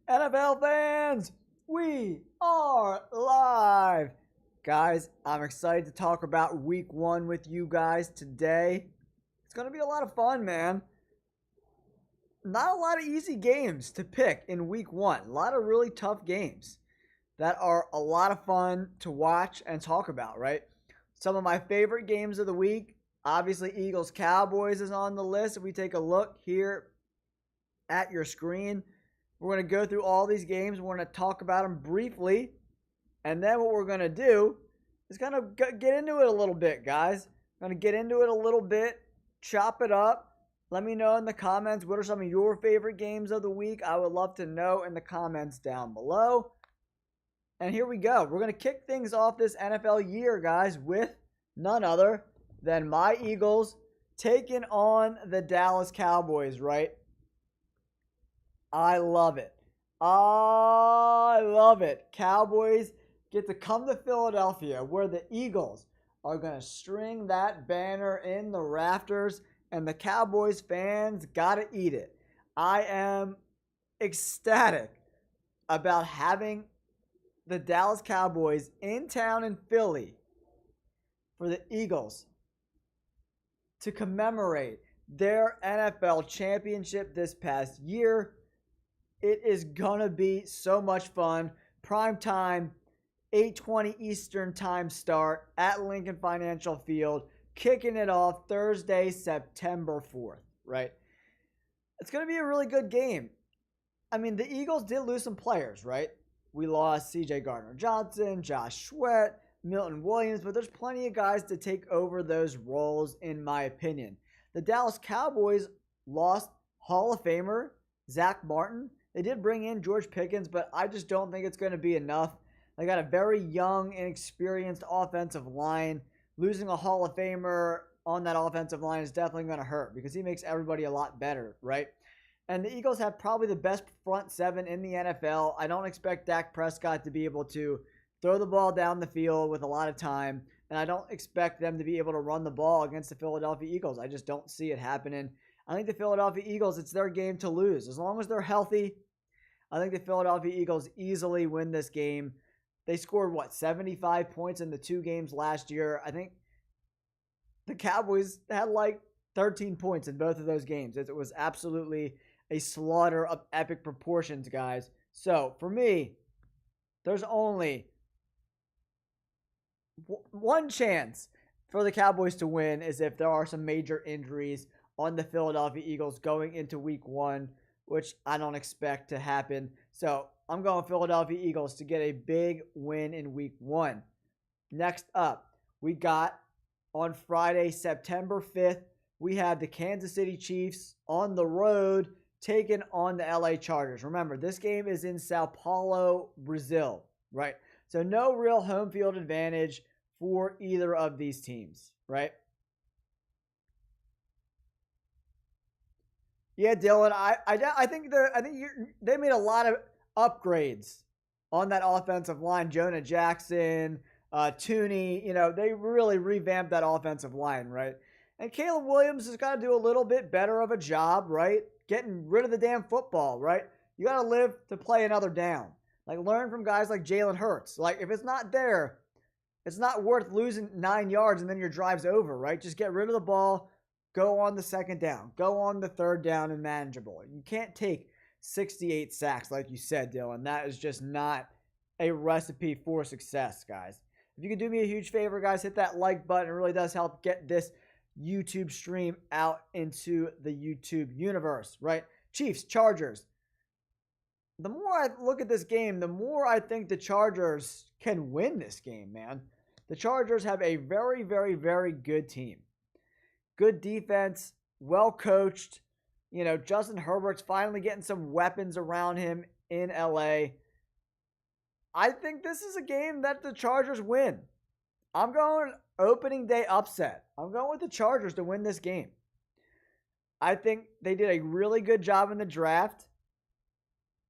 NFL fans, we are live. Guys, I'm excited to talk about week one with you guys today. It's going to be a lot of fun, man. Not a lot of easy games to pick in week one. A lot of really tough games that are a lot of fun to watch and talk about, right? Some of my favorite games of the week, obviously Eagles Cowboys is on the list. If we take a look here at your screen, we're going to go through all these games. We're going to talk about them briefly. And then what we're going to do is kind of get into it a little bit, guys. I'm going to get into it a little bit, chop it up. Let me know in the comments what are some of your favorite games of the week. I would love to know in the comments down below. And here we go. We're going to kick things off this NFL year, guys, with none other than my Eagles taking on the Dallas Cowboys, right? I love it. I love it. Cowboys get to come to Philadelphia where the Eagles are going to string that banner in the rafters, and the Cowboys fans got to eat it. I am ecstatic about having the Dallas Cowboys in town in Philly for the Eagles to commemorate their NFL championship this past year. It is going to be so much fun. Prime time, 8:20 Eastern time start at Lincoln Financial Field. Kicking it off Thursday, September 4th, right? It's going to be a really good game. I mean, the Eagles did lose some players, right? We lost C.J. Gardner-Johnson, Josh Sweat, Milton Williams, but there's plenty of guys to take over those roles, in my opinion. The Dallas Cowboys lost Hall of Famer Zach Martin. They did bring in George Pickens, but I just don't think it's going to be enough. They got a very young, inexperienced offensive line. Losing a Hall of Famer on that offensive line is definitely going to hurt because he makes everybody a lot better, right? And the Eagles have probably the best front seven in the NFL. I don't expect Dak Prescott to be able to throw the ball down the field with a lot of time, and I don't expect them to be able to run the ball against the Philadelphia Eagles. I just don't see it happening. I think the Philadelphia Eagles, it's their game to lose. As long as they're healthy, I think the Philadelphia Eagles easily win this game. They scored, 75 points in the two games last year. I think the Cowboys had 13 points in both of those games. It was absolutely a slaughter of epic proportions, guys. So, for me, there's only one chance for the Cowboys to win is if there are some major injuries on the Philadelphia Eagles going into week one, which I don't expect to happen. So I'm going Philadelphia Eagles to get a big win in week one. Next up, we got on Friday, September 5th, we have the Kansas City Chiefs on the road taking on the LA Chargers. Remember, this game is in Sao Paulo, Brazil, right? So no real home field advantage for either of these teams, right? Yeah, Dylan, I think they made a lot of upgrades on that offensive line. Jonah Jackson, Tooney, they really revamped that offensive line, right? And Caleb Williams has got to do a little bit better of a job, right? Getting rid of the damn football, right? You got to live to play another down. Learn from guys like Jalen Hurts. If it's not there, it's not worth losing 9 yards and then your drive's over, right? Just get rid of the ball. Go on the second down. Go on the third down and manageable. You can't take 68 sacks like you said, Dylan. That is just not a recipe for success, guys. If you could do me a huge favor, guys, hit that like button. It really does help get this YouTube stream out into the YouTube universe, right? Chiefs, Chargers. The more I look at this game, the more I think the Chargers can win this game, man. The Chargers have a very, very, very good team. Good defense, well coached. Justin Herbert's finally getting some weapons around him in LA. I think this is a game that the Chargers win. I'm going opening day upset. I'm going with the Chargers to win this game. I think they did a really good job in the draft.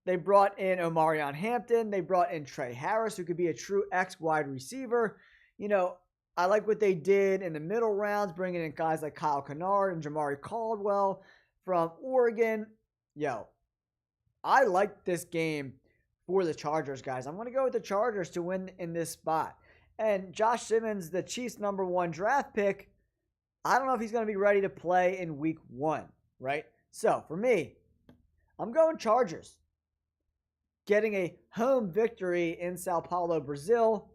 They brought in Omarion Hampton. They brought in Trey Harris, who could be a true X wide receiver. I like what they did in the middle rounds, bringing in guys like Kyle Kennard and Jamari Caldwell from Oregon. I like this game for the Chargers, guys. I'm going to go with the Chargers to win in this spot. And Josh Simmons, the Chiefs' #1 draft pick, I don't know if he's going to be ready to play in week 1, right? So, for me, I'm going Chargers. Getting a home victory in Sao Paulo, Brazil,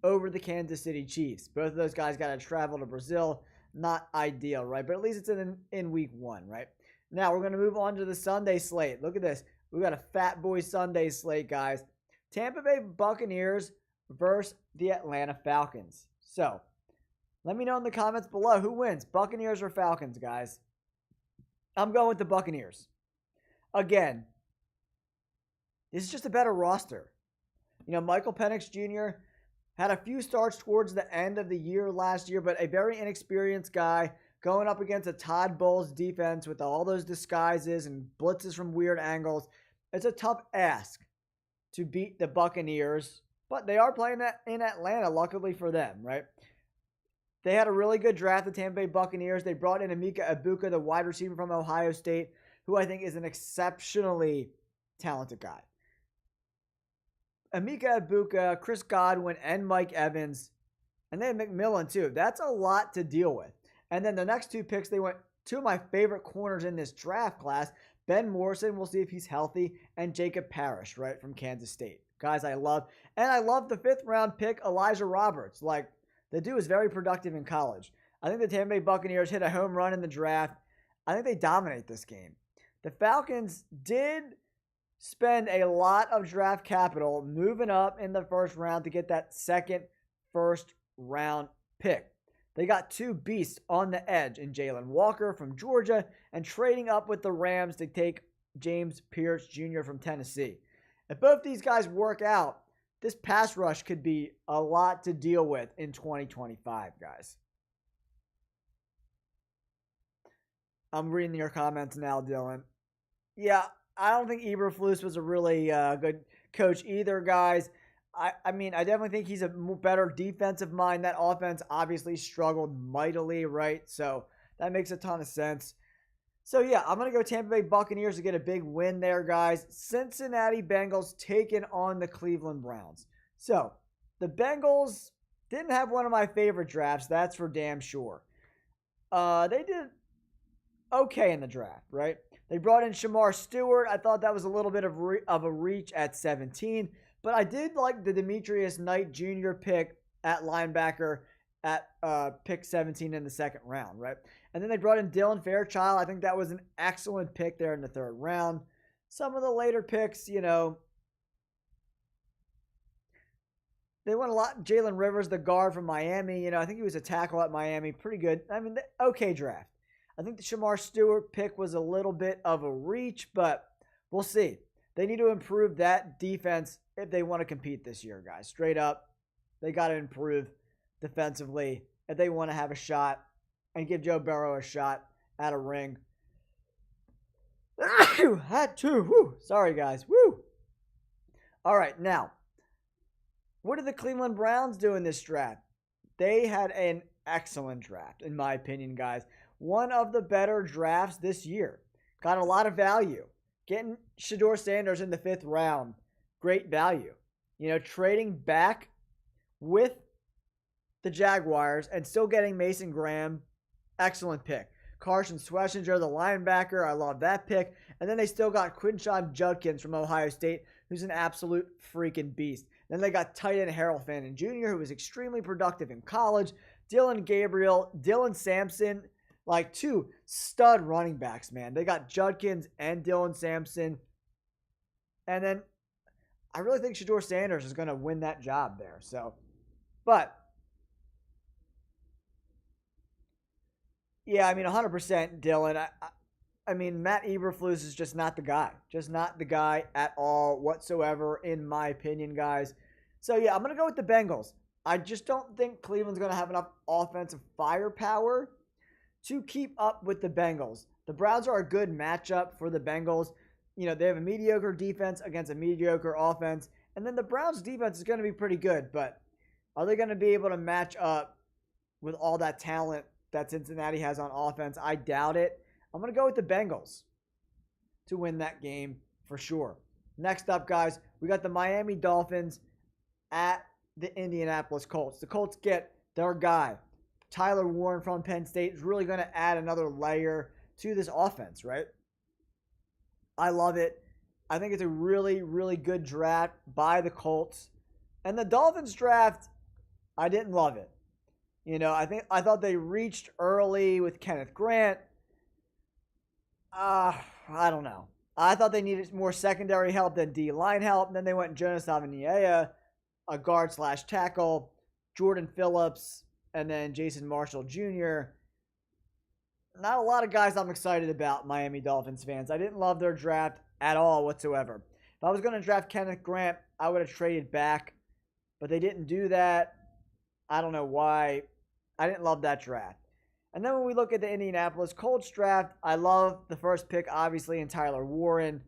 over the Kansas City Chiefs. Both of those guys got to travel to Brazil. Not ideal, right? But at least it's in week 1, right? Now, we're going to move on to the Sunday slate. Look at this. We got a Fat Boy Sunday slate, guys. Tampa Bay Buccaneers versus the Atlanta Falcons. So, let me know in the comments below who wins, Buccaneers or Falcons, guys. I'm going with the Buccaneers. Again, this is just a better roster. You know, Michael Penix Jr. had a few starts towards the end of the year last year, but a very inexperienced guy going up against a Todd Bowles defense with all those disguises and blitzes from weird angles. It's a tough ask to beat the Buccaneers, but they are playing in Atlanta, luckily for them, right? They had a really good draft, the Tampa Bay Buccaneers. They brought in Emeka Egbuka, the wide receiver from Ohio State, who I think is an exceptionally talented guy. Emeka Egbuka, Chris Godwin, and Mike Evans, and then McMillan too. That's a lot to deal with. And then the next 2 picks, they went two of my favorite corners in this draft class. Ben Morrison, we'll see if he's healthy, and Jacob Parrish, right, from Kansas State. Guys, I love the 5th round pick, Elijah Roberts. Like, the dude was very productive in college. I think the Tampa Bay Buccaneers hit a home run in the draft. I think they dominate this game. The Falcons did spend a lot of draft capital moving up in the 1st round to get that second first-round pick. They got 2 beasts on the edge in Jalen Walker from Georgia and trading up with the Rams to take James Pierce Jr. from Tennessee. If both these guys work out, this pass rush could be a lot to deal with in 2025, guys. I'm reading your comments now, Dylan. Yeah, I don't think Eberflus was a really good coach either, guys. I mean, I definitely think he's a better defensive mind. That offense obviously struggled mightily, right? So that makes a ton of sense. So, yeah, I'm going to go Tampa Bay Buccaneers to get a big win there, guys. Cincinnati Bengals taking on the Cleveland Browns. So, the Bengals didn't have one of my favorite drafts. That's for damn sure. They did okay in the draft, right? They brought in Shamar Stewart. I thought that was a little bit of a reach at 17. But I did like the Demetrius Knight Jr. pick at linebacker at pick 17 in the 2nd round, right? And then they brought in Dylan Fairchild. I think that was an excellent pick there in the 3rd round. Some of the later picks, you know, they went a lot. Jalen Rivers, the guard from Miami, you know, I think he was a tackle at Miami. Pretty good. I mean, okay draft. I think the Shamar Stewart pick was a little bit of a reach, but we'll see. They need to improve that defense if they want to compete this year, guys. Straight up, they got to improve defensively if they want to have a shot and give Joe Burrow a shot at a ring. Had to. Woo. Sorry, guys. Woo. All right, now, what did the Cleveland Browns do in this draft? They had an excellent draft, in my opinion, guys. One of the better drafts this year. Got a lot of value. Getting Shedeur Sanders in the 5th round, great value. You know, trading back with the Jaguars and still getting Mason Graham, excellent pick. Carson Schwarzenegger, the linebacker, I love that pick. And then they still got Quinshon Judkins from Ohio State, who's an absolute freaking beast. Then they got tight end Harold Fannin Jr., who was extremely productive in college. Dylan Gabriel, Dylan Sampson, like 2 stud running backs, man. They got Judkins and Dylan Sampson. And then I really think Shedeur Sanders is going to win that job there. So, but yeah, I mean, 100% Dylan. I mean, Matt Eberflus is just not the guy. Just not the guy at all whatsoever, in my opinion, guys. So, yeah, I'm going to go with the Bengals. I just don't think Cleveland's going to have enough offensive firepower to keep up with the Bengals. The Browns are a good matchup for the Bengals. You know, they have a mediocre defense against a mediocre offense. And then the Browns' defense is going to be pretty good. But are they going to be able to match up with all that talent that Cincinnati has on offense? I doubt it. I'm going to go with the Bengals to win that game for sure. Next up, guys, we got the Miami Dolphins at the Indianapolis Colts. The Colts get their guy, Tyler Warren from Penn State, is really going to add another layer to this offense, right? I love it. I think it's a really, really good draft by the Colts. And the Dolphins draft, I didn't love it. I thought they reached early with Kenneth Grant. I don't know. I thought they needed more secondary help than D-line help. And then they went Jonas Avaniea, a guard/tackle, Jordan Phillips, and then Jason Marshall Jr. Not a lot of guys I'm excited about, Miami Dolphins fans. I didn't love their draft at all whatsoever. If I was going to draft Kenneth Grant, I would have traded back. But they didn't do that. I don't know why. I didn't love that draft. And then when we look at the Indianapolis Colts draft, I love the first pick, obviously, in Tyler Warren.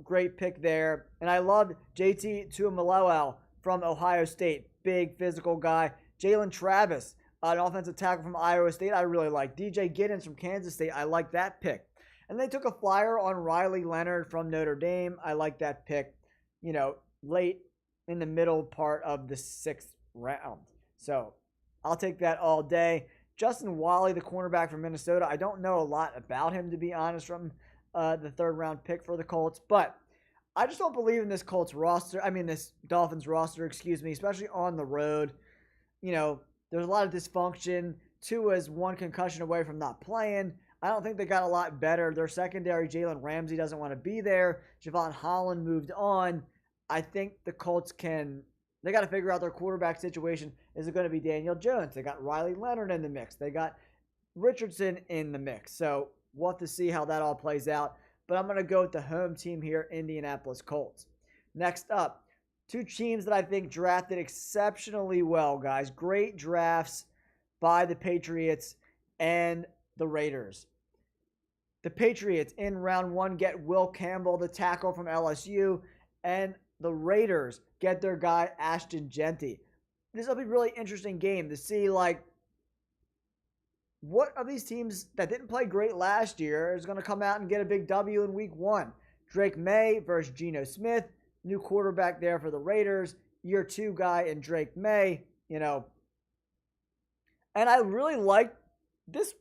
Great pick there. And I loved JT Tuimoloau from Ohio State. Big physical guy. Jalen Travis, an offensive tackle from Iowa State, I really like. DJ Giddens from Kansas State, I like that pick. And they took a flyer on Riley Leonard from Notre Dame. I like that pick, late in the middle part of the 6th round. So I'll take that all day. Justin Wally, the cornerback from Minnesota, I don't know a lot about him, to be honest, from the 3rd round pick for the Colts. But I just don't believe in this this Dolphins roster, especially on the road. There's a lot of dysfunction. Tua is 1 concussion away from not playing. I don't think they got a lot better. Their secondary, Jalen Ramsey, doesn't want to be there. Javon Holland moved on. I think the Colts they got to figure out their quarterback situation. Is it going to be Daniel Jones? They got Riley Leonard in the mix. They got Richardson in the mix. So we'll have to see how that all plays out. But I'm going to go with the home team here, Indianapolis Colts. Next up, 2 teams that I think drafted exceptionally well, guys. Great drafts by the Patriots and the Raiders. The Patriots in round 1 get Will Campbell, the tackle from LSU, and the Raiders get their guy Ashton Genty. This will be a really interesting game to see, what of these teams that didn't play great last year is going to come out and get a big W in week 1. Drake May versus Geno Smith, new quarterback there for the Raiders, year 2 guy in Drake May, And I really like this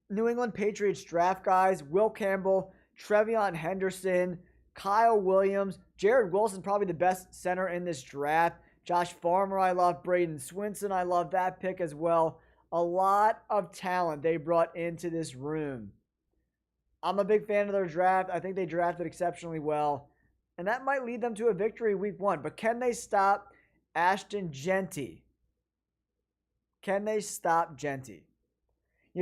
New England Patriots draft, guys. Will Campbell, Trevion Henderson, Kyle Williams, Jared Wilson, probably the best center in this draft. Josh Farmer, I love. Braden Swinson, I love that pick as well. A lot of talent they brought into this room. I'm a big fan of their draft. I think they drafted exceptionally well. And that might lead them to a victory week 1. But can they stop Ashton Genty? Can they stop Genty?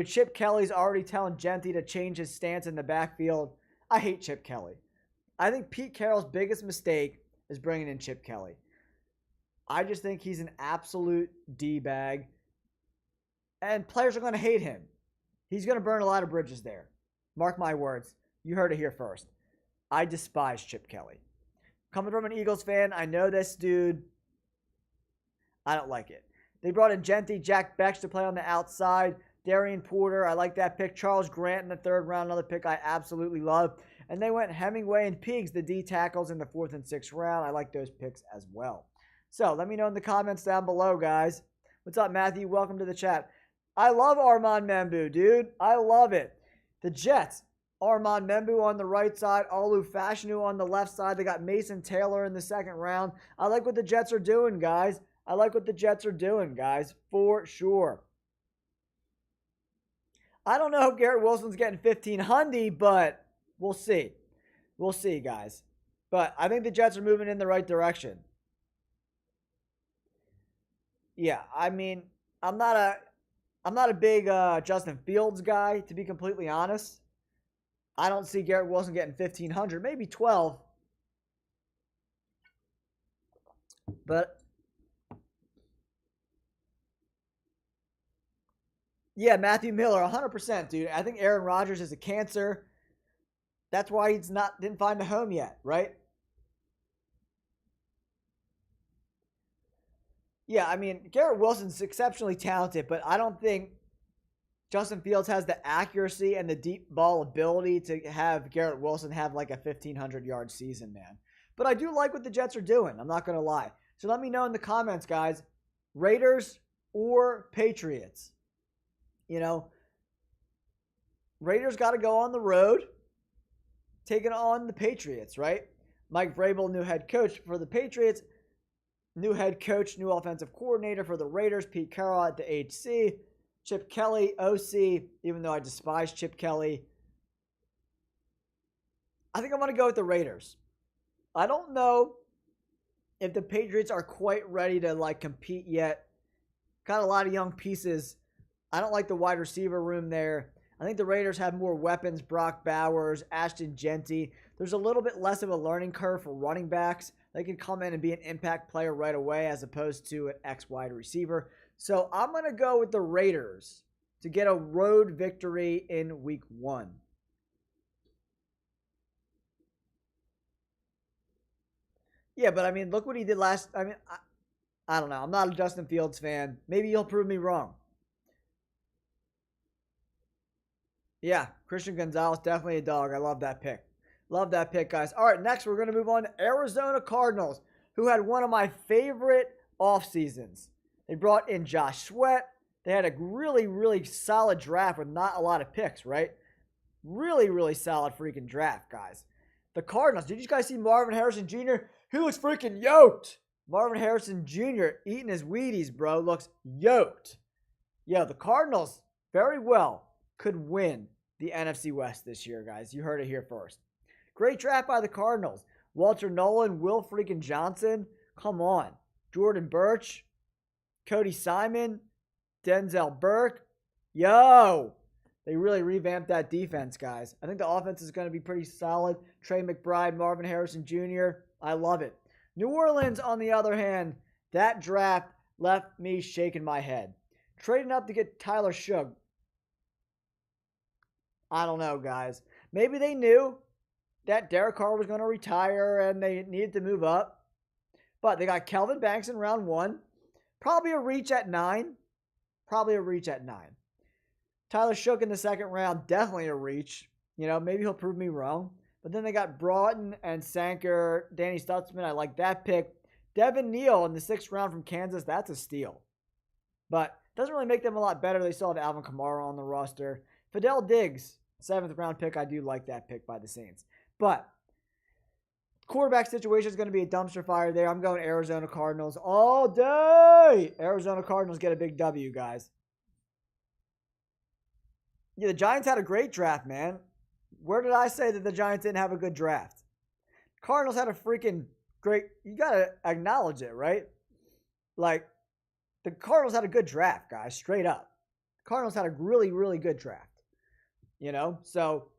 Chip Kelly's already telling Genty to change his stance in the backfield. I hate Chip Kelly. I think Pete Carroll's biggest mistake is bringing in Chip Kelly. I just think he's an absolute D-bag. And players are going to hate him. He's going to burn a lot of bridges there. Mark my words. You heard it here first. I despise Chip Kelly. Coming from an Eagles fan, I know this dude. I don't like it. They brought in Genty, Jack Beck to play on the outside. Darian Porter, I like that pick. Charles Grant in the 3rd round, another pick I absolutely love. And they went Hemingway and Peegs, the D tackles, in the 4th and 6th round. I like those picks as well. So let me know in the comments down below, guys. What's up, Matthew? Welcome to the chat. I love Armand Membu, dude. I love it. The Jets, Armand Membu on the right side, Olu Fashanu on the left side. They got Mason Taylor in the 2nd round. I like what the Jets are doing, guys. For sure. I don't know if Garrett Wilson's getting 1,500, but we'll see. We'll see, guys. But I think the Jets are moving in the right direction. Yeah, I mean, I'm not a big Justin Fields guy, to be completely honest. I don't see Garrett Wilson getting 1,500, maybe 12. But yeah, Matthew Miller, 100%, dude. I think Aaron Rodgers is a cancer. That's why he's didn't find a home yet, right? Yeah, I mean, Garrett Wilson's exceptionally talented, but I don't think Justin Fields has the accuracy and the deep ball ability to have Garrett Wilson have like a 1,500-yard season, man. But I do like what the Jets are doing. I'm not going to lie. So let me know in the comments, guys. Raiders or Patriots? You know, Raiders got to go on the road, taking on the Patriots, right? Mike Vrabel, new head coach for the Patriots. New head coach, new offensive coordinator for the Raiders. Pete Carroll at the HC. Chip Kelly, OC, even though I despise Chip Kelly. I think I'm going to go with the Raiders. I don't know if the Patriots are quite ready to like compete yet. Got a lot of young pieces. I don't like the wide receiver room there. I think the Raiders have more weapons. Brock Bowers, Ashton Genty. There's a little bit less of a learning curve for running backs. They can come in and be an impact player right away as opposed to an X wide receiver. So I'm going to go with the Raiders to get a road victory in week 1. Yeah, but I mean, look what he did last. I mean, I don't know. I'm not a Justin Fields fan. Maybe you'll prove me wrong. Yeah, Christian Gonzalez, definitely a dog. I love that pick. Love that pick, guys. All right, next we're going to move on to Arizona Cardinals, who had one of my favorite off seasons. They brought in Josh Sweat. They had a really, really solid draft with not a lot of picks, right? Really, really solid freaking draft, guys. The Cardinals, did you guys see Marvin Harrison Jr.? He looks freaking yoked. Marvin Harrison Jr. eating his Wheaties, bro, looks yoked. Yo, the Cardinals very well could win the NFC West this year, guys. You heard it here first. Great draft by the Cardinals. Walter Nolan, Will freaking Johnson. Come on. Jordan Birch. Cody Simon, Denzel Burke. Yo! They really revamped that defense, guys. I think the offense is going to be pretty solid. Trey McBride, Marvin Harrison Jr. I love it. New Orleans, on the other hand, that draft left me shaking my head. Trading up to get Tyler Shug. I don't know, guys. Maybe they knew that Derek Carr was going to retire and they needed to move up. But they got Kelvin Banks in round 1. Probably a reach at 9. Tyler Shook in the second round, definitely a reach. You know, maybe he'll prove me wrong. But then they got Broughton and Sanker, Danny Stutzman. I like that pick. Devin Neal in the 6th round from Kansas. That's a steal. But doesn't really make them a lot better. They still have Alvin Kamara on the roster. Fidel Diggs, 7th round pick. I do like that pick by the Saints. But quarterback situation is going to be a dumpster fire there. I'm going Arizona Cardinals all day. Arizona Cardinals get a big W, guys. Yeah, the Giants had a great draft, man. Where did I say that the Giants didn't have a good draft? Cardinals had a freaking great. You got to acknowledge it, right? Like, the Cardinals had a good draft, guys, straight up. Cardinals had a really, really good draft. You know, so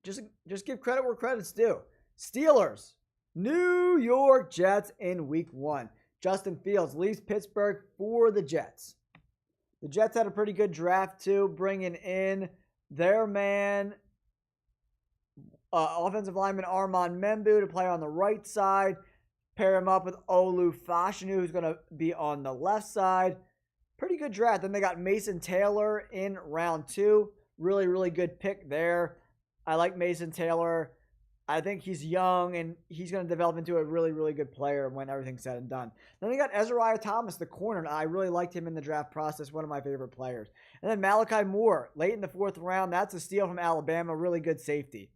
just give credit where credit's due. Steelers, New York Jets in week 1. Justin Fields leaves Pittsburgh for the Jets. The Jets had a pretty good draft too, bringing in their man, offensive lineman Armand Membu to play on the right side. Pair him up with Olu Fashanu, who's going to be on the left side. Pretty good draft. Then they got Mason Taylor in round 2. Really, really good pick there. I like Mason Taylor. I think he's young, and he's going to develop into a really, really good player when everything's said and done. Then they got Ezra Thomas, the corner, and I really liked him in the draft process, one of my favorite players. And then Malachi Moore, late in the 4th round. That's a steal from Alabama, really good safety.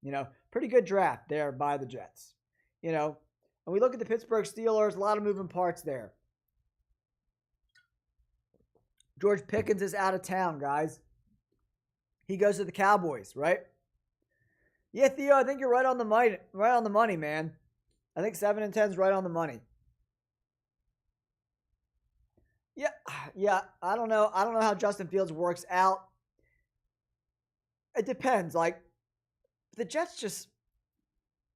You know, pretty good draft there by the Jets. You know, and we look at the Pittsburgh Steelers, a lot of moving parts there. George Pickens is out of town, guys. He goes to the Cowboys, right? Yeah, Theo, I think you're right on the money, man. I think 7 and 10 is right on the money. Yeah. I don't know how Justin Fields works out. It depends. Like, the Jets just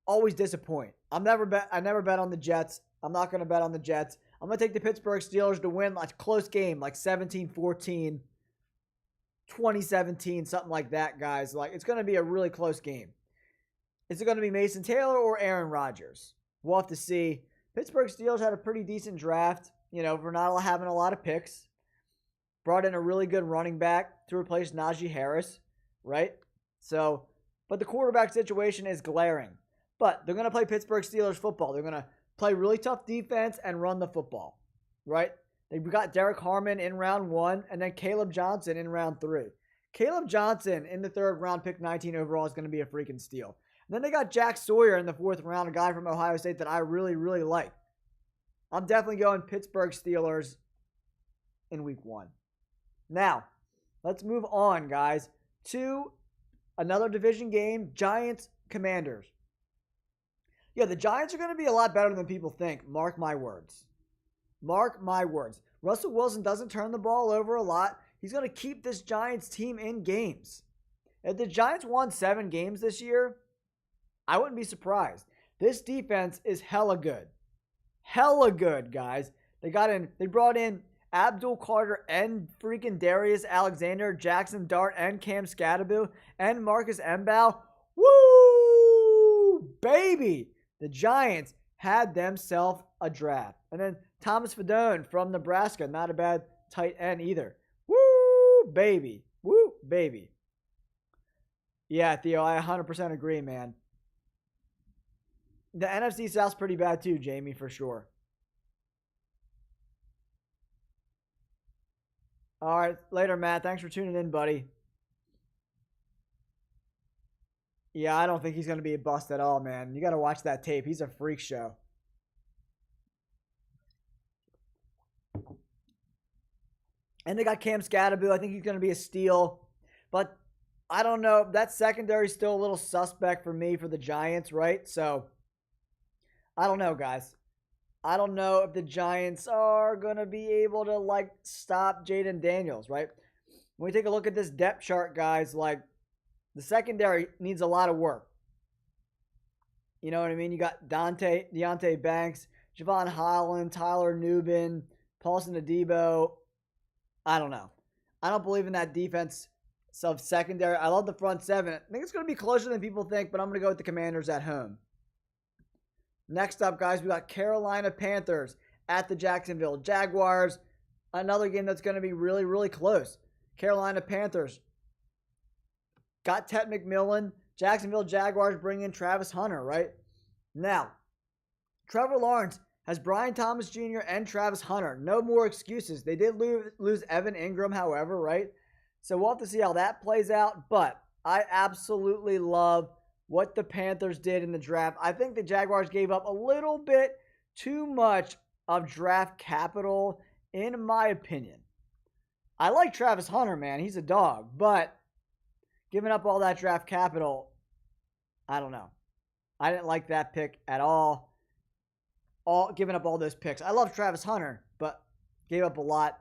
always disappoint. I never bet on the Jets. I'm not going to bet on the Jets. I'm going to take the Pittsburgh Steelers to win like a close game, like 17-14, 2017, something like that, guys. Like, it's going to be a really close game. Is it going to be Mason Taylor or Aaron Rodgers? We'll have to see. Pittsburgh Steelers had a pretty decent draft, you know, for not having a lot of picks. Brought in a really good running back to replace Najee Harris, right? So, but the quarterback situation is glaring. But they're going to play Pittsburgh Steelers football. They're going to play really tough defense and run the football, right? They've got Derek Harmon in round 1 and then Caleb Johnson in round 3. Caleb Johnson in the 3rd round, pick 19 overall, is going to be a freaking steal. And then they got Jack Sawyer in the 4th round, a guy from Ohio State that I really, really like. I'm definitely going Pittsburgh Steelers in week 1. Now, let's move on, guys, to another division game, Giants-Commanders. Yeah, the Giants are going to be a lot better than people think. Mark my words. Mark my words. Russell Wilson doesn't turn the ball over a lot. He's going to keep this Giants team in games. If the Giants won 7 games this year, I wouldn't be surprised. This defense is hella good. Hella good, guys. They brought in Abdul Carter and freaking Darius Alexander, Jackson Dart and Cam Scatterbo and Marcus M'Bow. Woo! Baby! The Giants had themselves a draft. And then Thomas Fedone from Nebraska, not a bad tight end either. Woo, baby. Woo, baby. Yeah, Theo, I 100% agree, man. The NFC South's pretty bad too, Jamie, for sure. All right, later, Matt. Thanks for tuning in, buddy. Yeah, I don't think he's going to be a bust at all, man. You got to watch that tape. He's a freak show. And they got Cam Scatterbo. I think he's going to be a steal. But I don't know. That secondary is still a little suspect for me for the Giants, right? So, I don't know, guys. I don't know if the Giants are going to be able to, stop Jaden Daniels, right? When we take a look at this depth chart, guys, the secondary needs a lot of work. You know what I mean? You got Deontay Banks, Javon Holland, Tyler Nubin, Paulson Adebo. I don't know. I don't believe in that defense of secondary. I love the front 7. I think it's going to be closer than people think, but I'm going to go with the Commanders at home. Next up, guys, we got Carolina Panthers at the Jacksonville Jaguars. Another game that's going to be really, really close. Carolina Panthers got Ted McMillan. Jacksonville Jaguars bring in Travis Hunter, right? Now, Trevor Lawrence has Brian Thomas Jr. and Travis Hunter. No more excuses. They did lose Evan Ingram, however, right? So we'll have to see how that plays out. But I absolutely love what the Panthers did in the draft. I think the Jaguars gave up a little bit too much of draft capital, in my opinion. I like Travis Hunter, man. He's a dog. But giving up all that draft capital, I don't know. I didn't like that pick at all. Giving up all those picks. I love Travis Hunter, but gave up a lot.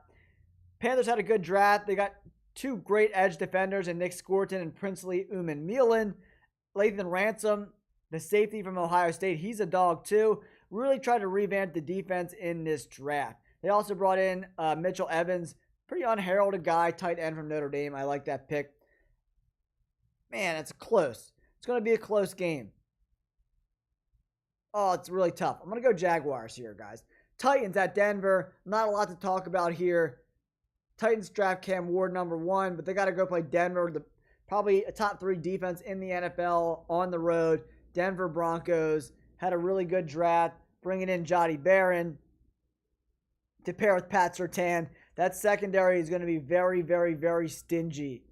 Panthers had a good draft. They got 2 great edge defenders in Nick Scorton and Princely Uman-Mielen. Lathan Ransom, the safety from Ohio State, he's a dog too. Really tried to revamp the defense in this draft. They also brought in Mitchell Evans, pretty unheralded guy, tight end from Notre Dame. I like that pick. Man, it's close. It's going to be a close game. Oh, it's really tough. I'm going to go Jaguars here, guys. Titans at Denver. Not a lot to talk about here. Titans draft Cam Ward number 1, but they got to go play Denver, probably a top 3 defense in the NFL on the road. Denver Broncos had a really good draft, bringing in Jody Barron to pair with Pat Surtain. That secondary is going to be very, very, very stingy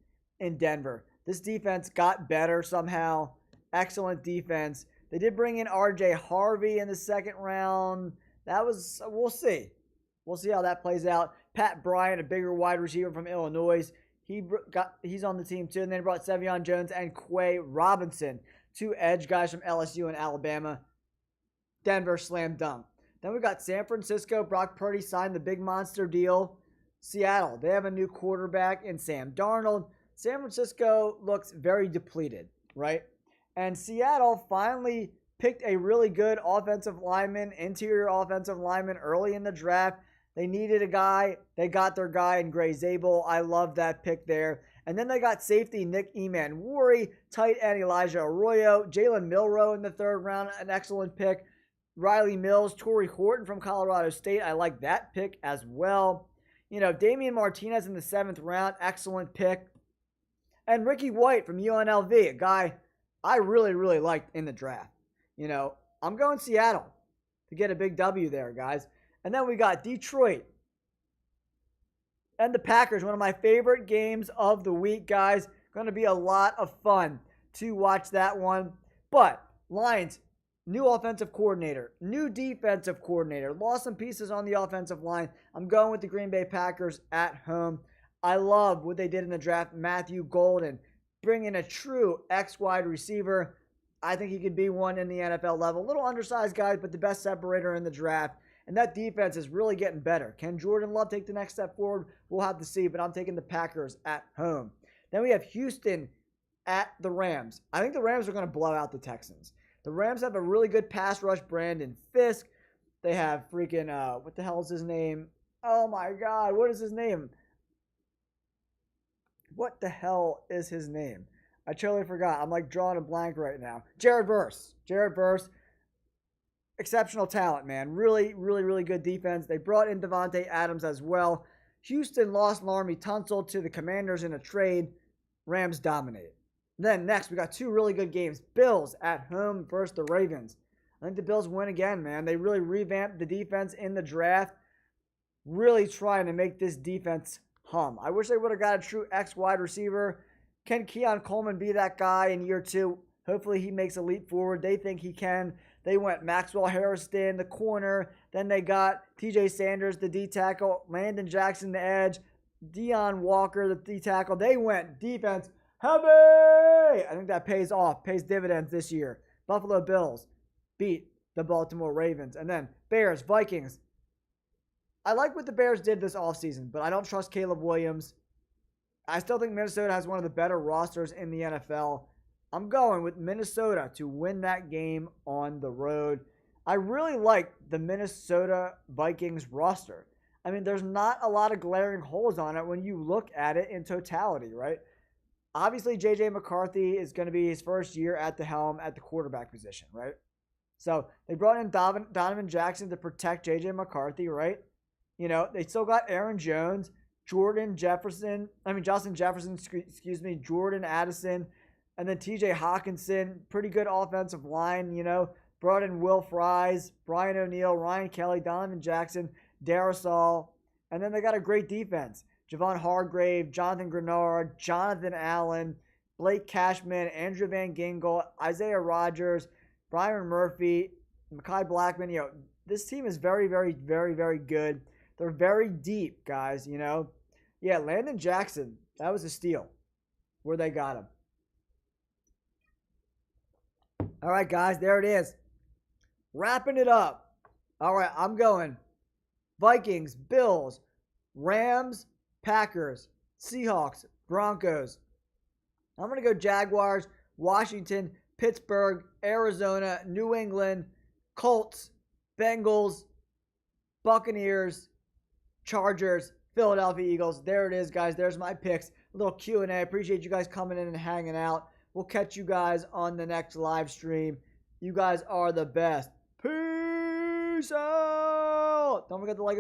in Denver. This defense got better somehow. Excellent defense. They did bring in R.J. Harvey in the 2nd round. We'll see. We'll see how that plays out. Pat Bryant, a bigger wide receiver from Illinois. He's on the team too. And then they brought Sevion Jones and Quay Robinson, 2 edge guys from LSU and Alabama. Denver slam dunk. Then we got San Francisco. Brock Purdy signed the big monster deal. Seattle, they have a new quarterback in Sam Darnold. San Francisco looks very depleted, right? And Seattle finally picked a really good offensive lineman, interior offensive lineman early in the draft. They needed a guy. They got their guy in Gray Zabel. I love that pick there. And then they got safety Nick Emanwari, tight end Elijah Arroyo, Jalen Milroe in the 3rd round, an excellent pick. Riley Mills, Torrey Horton from Colorado State. I like that pick as well. Damian Martinez in the 7th round, excellent pick. And Ricky White from UNLV, a guy I really, really liked in the draft. I'm going Seattle to get a big W there, guys. And then we got Detroit and the Packers, one of my favorite games of the week, guys. Going to be a lot of fun to watch that one. But Lions, new offensive coordinator, new defensive coordinator, lost some pieces on the offensive line. I'm going with the Green Bay Packers at home. I love what they did in the draft. Matthew Golden, bringing a true X-wide receiver. I think he could be one in the NFL level. Little undersized guy, but the best separator in the draft. And that defense is really getting better. Can Jordan Love take the next step forward? We'll have to see, but I'm taking the Packers at home. Then we have Houston at the Rams. I think the Rams are going to blow out the Texans. The Rams have a really good pass rush, Brandon Fisk. They have freaking, what the hell is his name? Oh my God, what is his name? What the hell is his name? I totally forgot. I'm like drawing a blank right now. Jared Verse. Exceptional talent, man. Really, really, really good defense. They brought in Devontae Adams as well. Houston lost Laremy Tunsil to the Commanders in a trade. Rams dominated. Then next, we got two really good games. Bills at home versus the Ravens. I think the Bills win again, man. They really revamped the defense in the draft. Really trying to make this defense hum. I wish they would have got a true X wide receiver. Can Keon Coleman be that guy in year 2? Hopefully he makes a leap forward. They think he can. They went Maxwell Harrison, the corner. Then they got TJ Sanders, the D tackle. Landon Jackson, the edge. Deion Walker, the D tackle. They went defense heavy. I think that pays off, pays dividends this year. Buffalo Bills beat the Baltimore Ravens. And then Bears, Vikings. I like what the Bears did this offseason, but I don't trust Caleb Williams. I still think Minnesota has one of the better rosters in the NFL. I'm going with Minnesota to win that game on the road. I really like the Minnesota Vikings roster. I mean, there's not a lot of glaring holes on it when you look at it in totality, right? Obviously, J.J. McCarthy is going to be his first year at the helm at the quarterback position, right? So they brought in Donovan Jackson to protect J.J. McCarthy, right? They still got Aaron Jones, Justin Jefferson, Jordan Addison, and then TJ Hawkinson. Pretty good offensive line, Brought in Will Fries, Brian O'Neill, Ryan Kelly, Donovan Jackson, Darrisaw. And then they got a great defense. Javon Hargrave, Jonathan Grenard, Jonathan Allen, Blake Cashman, Andrew Van Ginkel, Isaiah Rodgers, Byron Murphy, Mekhi Blackman. This team is very, very, very, very good. They're very deep, guys, Yeah, Landon Jackson, that was a steal where they got him. All right, guys, there it is. Wrapping it up. All right, I'm going Vikings, Bills, Rams, Packers, Seahawks, Broncos. I'm going to go Jaguars, Washington, Pittsburgh, Arizona, New England, Colts, Bengals, Buccaneers, Chargers, Philadelphia Eagles. There it is, guys. There's my picks. A little Q&A. I appreciate you guys coming in and hanging out. We'll catch you guys on the next live stream. You guys are the best. Peace out. Don't forget to like